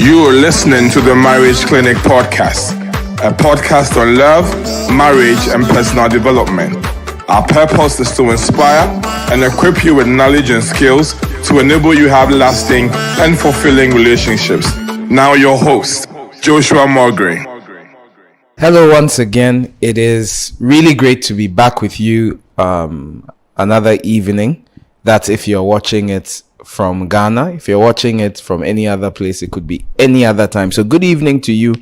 You are listening to the Marriage Clinic Podcast, a podcast on love, marriage, and personal development. Our purpose is to inspire and equip you with knowledge and skills to enable you to have lasting and fulfilling relationships. Now your host, Joshua Mulgrew. Hello once again. It is really great to be back with you another evening. That's if you're watching it from Ghana. If you're watching it from any other place, it could be any other time. So good evening to you,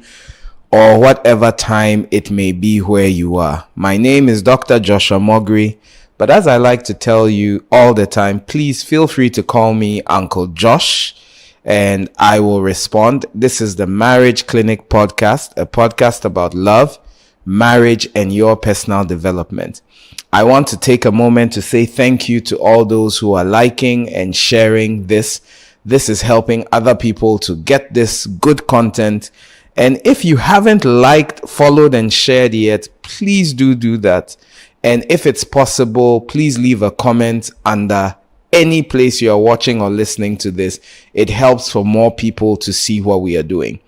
or whatever time it may be where you are. My name is Dr. Joshua Mulgrew, but as I like to tell you all the time, please feel free to call me Uncle Josh, and I will respond. This is the Marriage Clinic Podcast, a podcast about love, marriage, and your personal development. I want to take a moment to say thank you to all those who are liking and sharing this. This is helping other people to get this good content. And if you haven't liked, followed, and shared yet, please do that. And if it's possible, please leave a comment under any place you are watching or listening to this. It helps for more people to see what we are doing.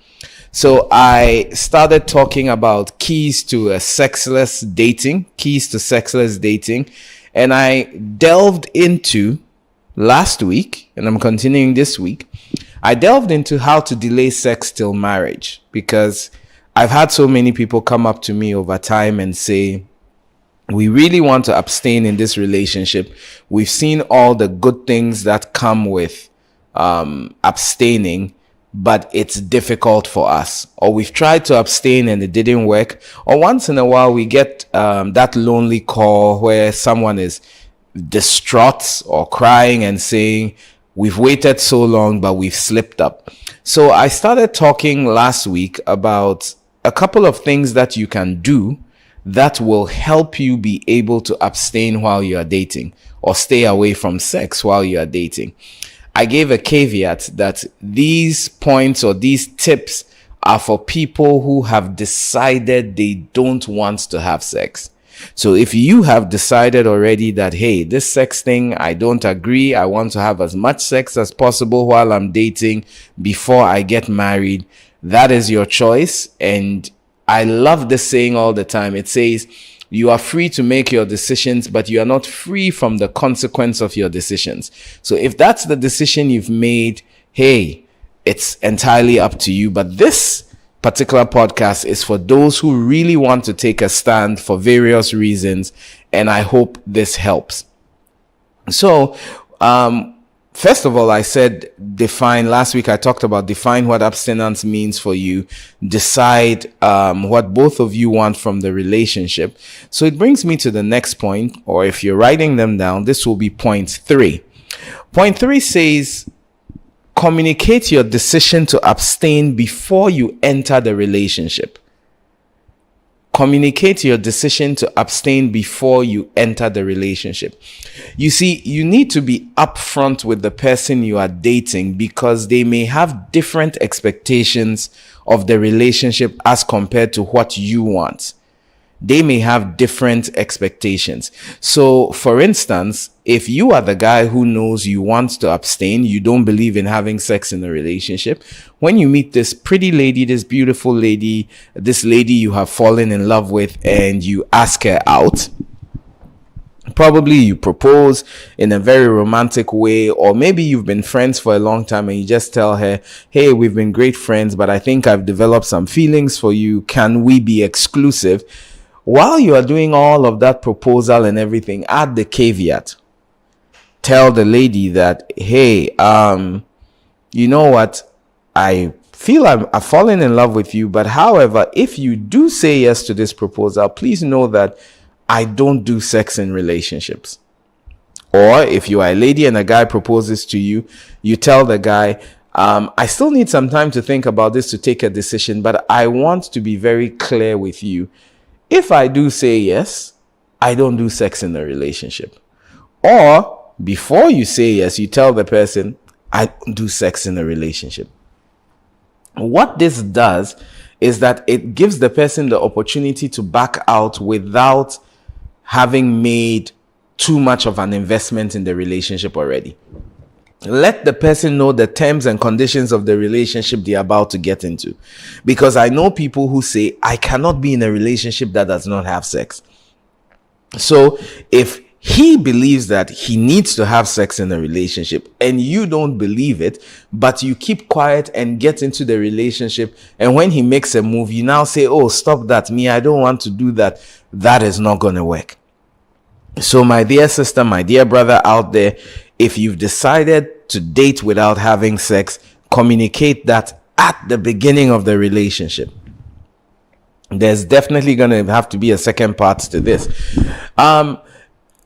So I started talking about keys to sexless dating, and I delved into last week, and I'm continuing this week. I delved into how to delay sex till marriage, because I've had so many people come up to me over time and say, we really want to abstain in this relationship. We've seen all the good things that come with abstaining, but it's difficult for us. Or we've tried to abstain and it didn't work. Or once in a while we get that lonely call where someone is distraught or crying and saying, we've waited so long, but we've slipped up. So I started talking last week about a couple of things that you can do that will help you be able to abstain while you are dating, or stay away from sex while you are dating. I gave a caveat that these points or these tips are for people who have decided they don't want to have sex. So if you have decided already that, hey, this sex thing, I don't agree. I want to have as much sex as possible while I'm dating before I get married. That is your choice. And I love this saying all the time. It says, you are free to make your decisions, but you are not free from the consequence of your decisions. So if that's the decision you've made, hey, it's entirely up to you. But this particular podcast is for those who really want to take a stand for various reasons, and I hope this helps. So, first of all, I said last week I talked about define what abstinence means for you. Decide what both of you want from the relationship. So it brings me to the next point, or if you're writing them down, this will be point 3. Point 3 says, communicate your decision to abstain before you enter the relationship. Communicate your decision to abstain before you enter the relationship. You see, you need to be upfront with the person you are dating, because they may have different expectations of the relationship as compared to what you want. They may have different expectations. So, for instance, if you are the guy who knows you want to abstain, you don't believe in having sex in a relationship, when you meet this pretty lady, this beautiful lady, this lady you have fallen in love with, and you ask her out, probably you propose in a very romantic way, or maybe you've been friends for a long time and you just tell her, hey, we've been great friends, but I think I've developed some feelings for you. Can we be exclusive? While you are doing all of that proposal and everything, add the caveat. Tell the lady that, hey, you know what? I feel I've fallen in love with you, but however, if you do say yes to this proposal, please know that I don't do sex in relationships. Or if you are a lady and a guy proposes to you, you tell the guy, I still need some time to think about this to take a decision, but I want to be very clear with you. If I do say yes, I don't do sex in a relationship. Or before you say yes, you tell the person, I don't do sex in a relationship. What this does is that it gives the person the opportunity to back out without having made too much of an investment in the relationship already. Let the person know the terms and conditions of the relationship they're about to get into. Because I know people who say, I cannot be in a relationship that does not have sex. So if he believes that he needs to have sex in a relationship and you don't believe it, but you keep quiet and get into the relationship, and when he makes a move, you now say, oh, stop that, me, I don't want to do that. That is not going to work. So my dear sister, my dear brother out there, if you've decided to date without having sex, communicate that at the beginning of the relationship. There's definitely going to have to be a second part to this.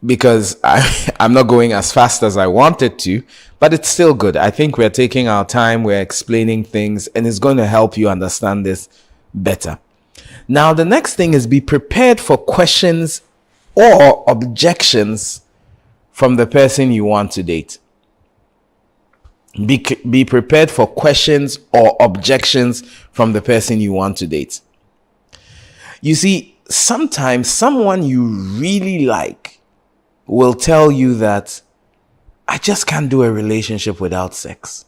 Because I'm not going as fast as I wanted to, but it's still good. I think we're taking our time, we're explaining things, and it's going to help you understand this better. Now, the next thing is be prepared for questions or objections from the person you want to date. Be prepared for questions or objections from the person you want to date. You see, sometimes someone you really like will tell you that I just can't do a relationship without sex.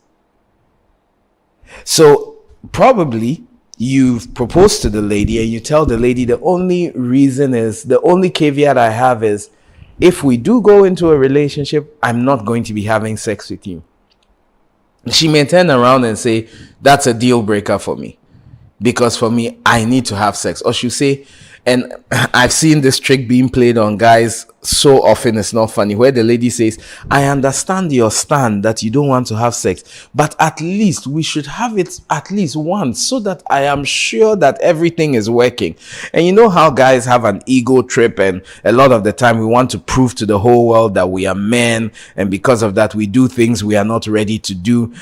So probably you've proposed to the lady and you tell the lady the only caveat I have is if we do go into a relationship, I'm not going to be having sex with you. She may turn around and say, that's a deal breaker for me. Because for me, I need to have sex. Or she'll say, and I've seen this trick being played on guys so often, it's not funny, where the lady says, I understand your stand that you don't want to have sex, but at least we should have it at least once so that I am sure that everything is working. And you know how guys have an ego trip, and a lot of the time we want to prove to the whole world that we are men, and because of that we do things we are not ready to do.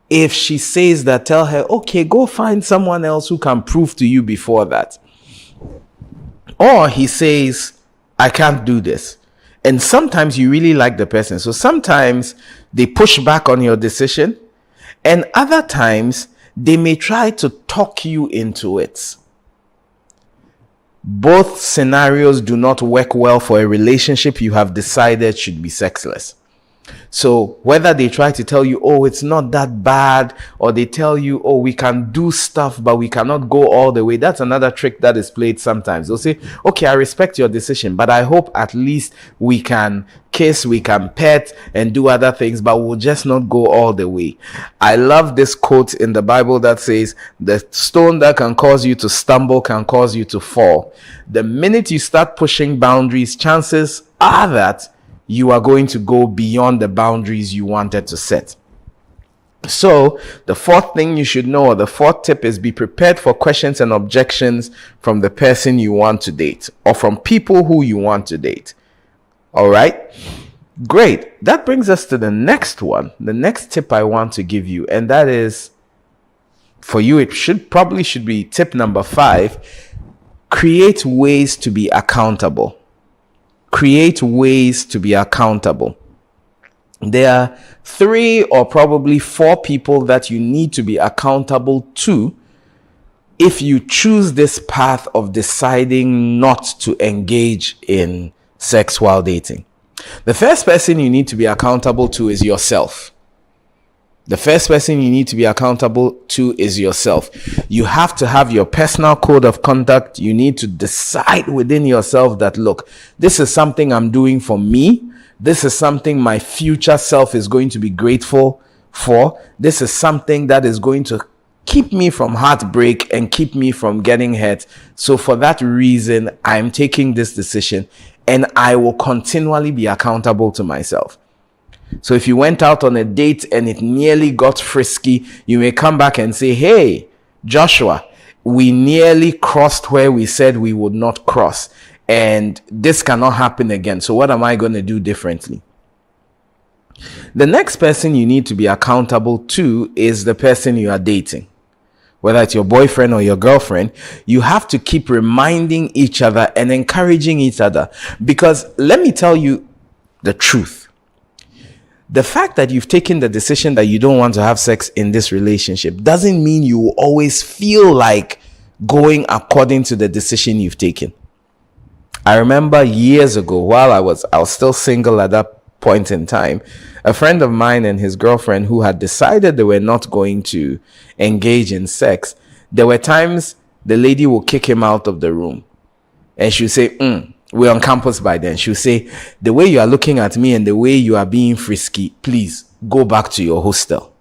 If she says that, tell her, okay, go find someone else who can prove to you before that. Or he says, I can't do this. And sometimes you really like the person. So sometimes they push back on your decision. And other times they may try to talk you into it. Both scenarios do not work well for a relationship you have decided should be sexless. So whether they try to tell you, oh, it's not that bad, or they tell you, oh, we can do stuff, but we cannot go all the way. That's another trick that is played sometimes. They'll say, okay, I respect your decision, but I hope at least we can kiss, we can pet and do other things, but we'll just not go all the way. I love this quote in the Bible that says, the stone that can cause you to stumble can cause you to fall. The minute you start pushing boundaries, chances are that you are going to go beyond the boundaries you wanted to set. So the fourth thing you should know, or the fourth tip, is be prepared for questions and objections from the person you want to date, or from people who you want to date. All right, great. That brings us to the next one, the next tip I want to give you, and that is, for you, it should be tip number 5. Create ways to be accountable. Create ways to be accountable. There are 3 or probably 4 people that you need to be accountable to if you choose this path of deciding not to engage in sex while dating. The first person you need to be accountable to is yourself. The first person you need to be accountable to is yourself. You have to have your personal code of conduct. You need to decide within yourself that, look, this is something I'm doing for me. This is something my future self is going to be grateful for. This is something that is going to keep me from heartbreak and keep me from getting hurt. So for that reason, I'm taking this decision, and I will continually be accountable to myself. So if you went out on a date and it nearly got frisky, you may come back and say, hey, Joshua, we nearly crossed where we said we would not cross, and this cannot happen again. So what am I going to do differently? The next person you need to be accountable to is the person you are dating. Whether it's your boyfriend or your girlfriend, you have to keep reminding each other and encouraging each other. Because let me tell you the truth. The fact that you've taken the decision that you don't want to have sex in this relationship doesn't mean you will always feel like going according to the decision you've taken. I remember years ago, while I was still single at that point in time. A friend of mine and his girlfriend who had decided they were not going to engage in sex, there were times the lady will kick him out of the room and she'll say, we're on campus by then. She'll say, the way you are looking at me and the way you are being frisky, please go back to your hostel.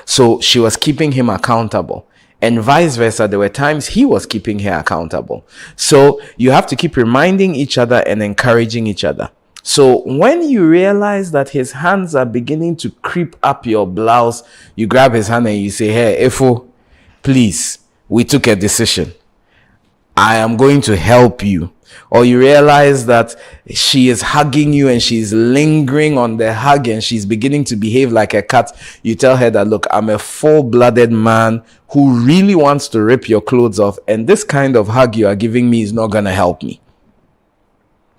So she was keeping him accountable. And vice versa, there were times he was keeping her accountable. So you have to keep reminding each other and encouraging each other. So when you realize that his hands are beginning to creep up your blouse, you grab his hand and you say, hey, Efo, please, we took a decision. I am going to help you. Or you realize that she is hugging you and she's lingering on the hug and she's beginning to behave like a cat. You tell her that, look, I'm a full-blooded man who really wants to rip your clothes off, and this kind of hug you are giving me is not going to help me.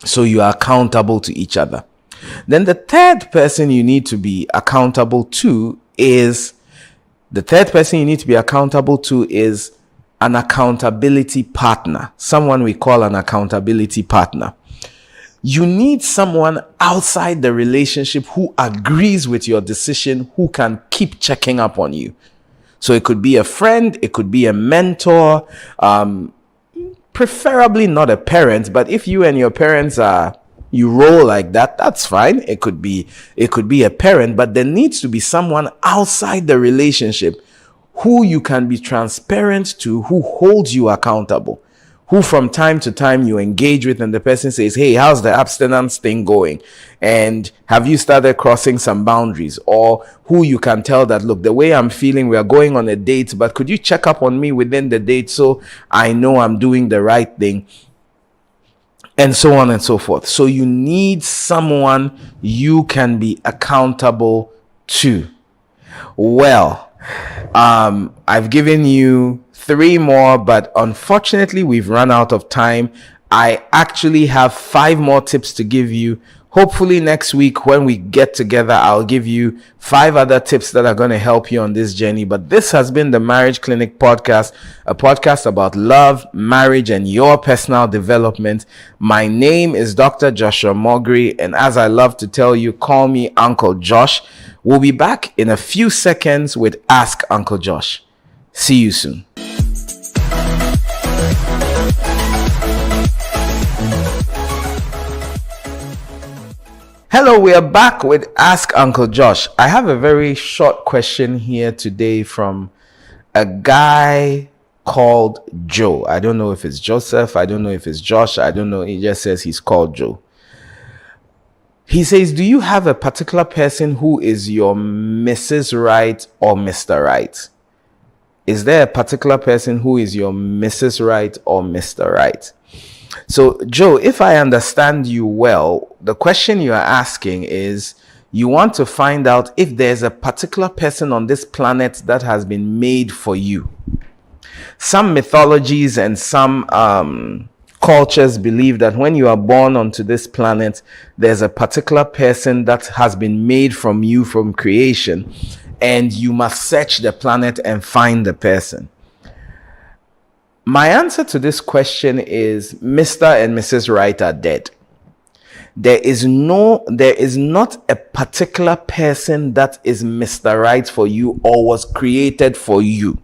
So you are accountable to each other. Then the third person you need to be accountable to is an accountability partner, someone we call an accountability partner. You need someone outside the relationship who agrees with your decision, who can keep checking up on you. So it could be a friend, it could be a mentor, preferably not a parent, but if you and your parents you roll like that, that's fine. It could be a parent, but there needs to be someone outside the relationship who you can be transparent to, who holds you accountable, who from time to time you engage with and the person says, hey, how's the abstinence thing going? And have you started crossing some boundaries? Or who you can tell that, look, the way I'm feeling, we are going on a date, but could you check up on me within the date so I know I'm doing the right thing? And so on and so forth. So you need someone you can be accountable to. Well, I've given you 3 more, but unfortunately we've run out of time. I actually have 5 more tips to give you. Hopefully next week when we get together, I'll give you 5 other tips that are going to help you on this journey. But this has been the Marriage Clinic podcast, a podcast about love, marriage, and your personal development. My name is Dr. Joshua Mogri, and as I love to tell you, call me Uncle Josh. We'll be back in a few seconds with Ask Uncle Josh. See you soon. Hello, we are back with Ask Uncle Josh. I have a very short question here today from a guy called Joe. I don't know if it's Joseph. I don't know if it's Josh. I don't know. He just says he's called Joe. He says, do you have a particular person who is your Mrs. Right or Mr. Right? Is there a particular person who is your Mrs. Right or Mr. Right? So, Joe, if I understand you well, the question you are asking is you want to find out if there's a particular person on this planet that has been made for you. Some mythologies and some cultures believe that when you are born onto this planet, there's a particular person that has been made from you from creation, and you must search the planet and find the person. My answer to this question is Mr. and Mrs. Right are dead. There is not a particular person that is Mr. Right for you or was created for you.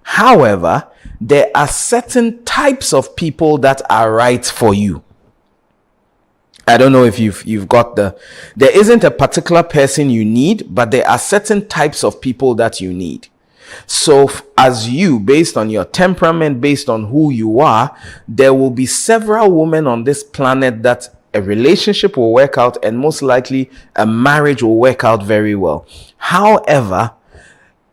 However, there are certain types of people that are right for you. I don't know if you've got there isn't a particular person you need, but there are certain types of people that you need. So as you, based on your temperament, based on who you are, there will be several women on this planet that a relationship will work out, and most likely a marriage will work out very well. However,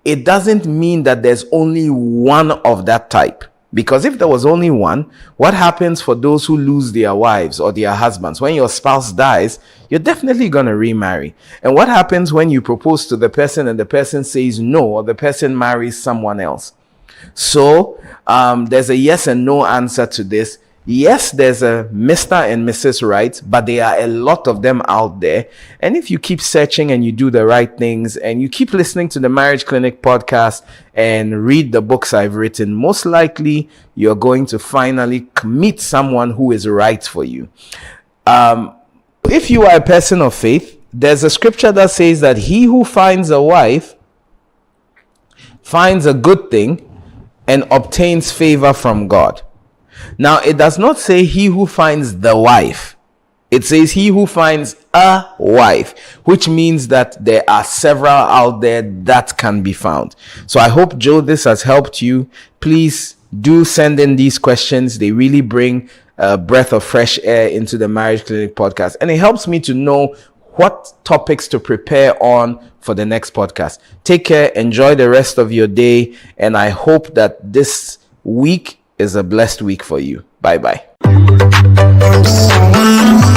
it doesn't mean that there's only one of that type. Because if there was only one, what happens for those who lose their wives or their husbands? When your spouse dies, you're definitely going to remarry. And what happens when you propose to the person and the person says no, or the person marries someone else? So there's a yes and no answer to this. Yes, there's a Mr. and Mrs. Right, but there are a lot of them out there. And if you keep searching and you do the right things and you keep listening to the Marriage Clinic podcast and read the books I've written, most likely you're going to finally meet someone who is right for you. If you are a person of faith, there's a scripture that says that he who finds a wife finds a good thing and obtains favor from God. Now, it does not say he who finds the wife. It says he who finds a wife, which means that there are several out there that can be found. So I hope, Joe, this has helped you. Please do send in these questions. They really bring a breath of fresh air into the Marriage Clinic podcast. And it helps me to know what topics to prepare on for the next podcast. Take care. Enjoy the rest of your day. And I hope that this week is a blessed week for you. Bye-bye.